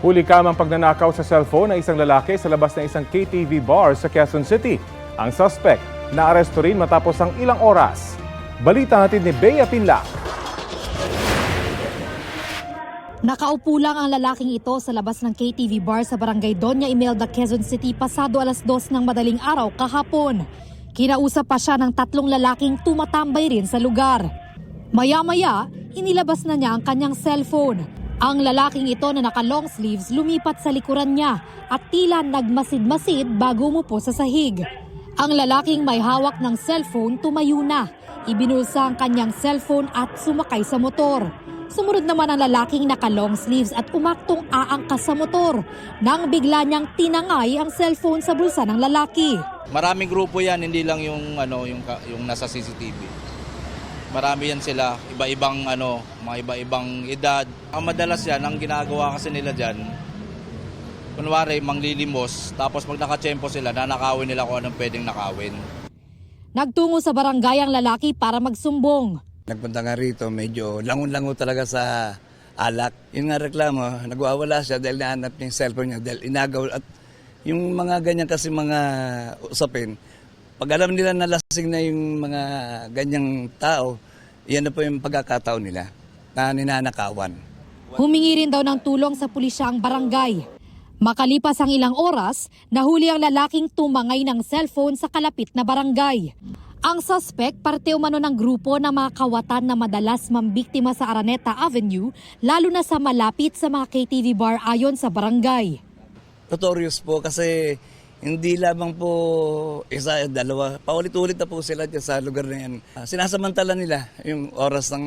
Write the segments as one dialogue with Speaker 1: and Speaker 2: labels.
Speaker 1: Huli kamang pagnanakaw sa cellphone ng isang lalaki sa labas ng isang KTV bar sa Quezon City. Ang suspect naaresto rin matapos ang ilang oras. Balita natin ni Bea Pinlac.
Speaker 2: Nakaupo lang ang lalaking ito sa labas ng KTV bar sa barangay Doña Imelda, Quezon City pasado 2:00 ng madaling araw kahapon. Kinausap pa siya ng 3 lalaking tumatambay rin sa lugar. Maya-maya, inilabas na niya ang kanyang cellphone. Ang lalaking ito na naka-long sleeves lumipat sa likuran niya at tila nagmasid-masid bago umupo sa sahig. Ang lalaking may hawak ng cellphone tumayo na. Ibinulsa ang kanyang cellphone at sumakay sa motor. Sumunod naman ang lalaking naka-long sleeves at umaktong aangkas sa motor nang bigla niyang tinangay ang cellphone sa bulsa ng lalaki.
Speaker 3: Maraming grupo yan, hindi lang yung nasa CCTV. Marami yan sila, iba-ibang mga iba-ibang edad. Ang madalas yan, ang ginagawa kasi nila diyan, kunwari manglilimos, tapos pag nakatsempo sila, nanakawin nila kung anong pwedeng nakawin.
Speaker 2: Nagtungo sa barangay ang lalaki para magsumbong.
Speaker 4: Nagpunta nga rito, medyo langon-lango talaga sa alak. Yung nga reklamo, nagwawala siya dahil nahanap niya yung cellphone niya, dahil inagaw. At yung mga ganyan kasi mga usapin, pag alam nila na lasing na yung mga ganyang tao, yan na po yung pagkakataon nila na ninanakawan.
Speaker 2: Humingi rin daw ng tulong sa pulisya ang barangay. Makalipas ang ilang oras, nahuli ang lalaking tumangay ng cellphone sa kalapit na barangay. Ang suspect parte umano ng grupo ng mga kawatan na madalas mambiktima sa Araneta Avenue, lalo na sa malapit sa mga KTV bar ayon sa barangay.
Speaker 4: Notorious po kasi hindi lamang po isa, dalawa, paulit-ulit na po sila dyan sa lugar na yan. Sinasamantala nila yung oras ng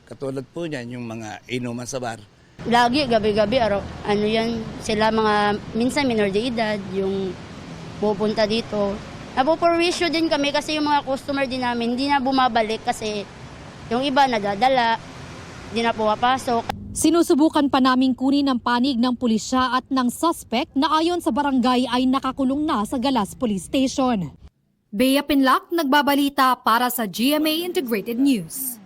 Speaker 4: katulad po niyan, yung mga inuman sa bar.
Speaker 5: Lagi, gabi-gabi, yan, sila mga, minsan minor de edad, yung pupunta dito. Napuperwisyo din kami kasi yung mga customer din namin, hindi na bumabalik kasi yung iba nadadala, hindi na pumapasok.
Speaker 2: Sinusubukan pa naming kunin ang panig ng pulisya at ng suspect na ayon sa barangay ay nakakulong na sa Galas Police Station. Bea Pinlac, nagbabalita para sa GMA Integrated News.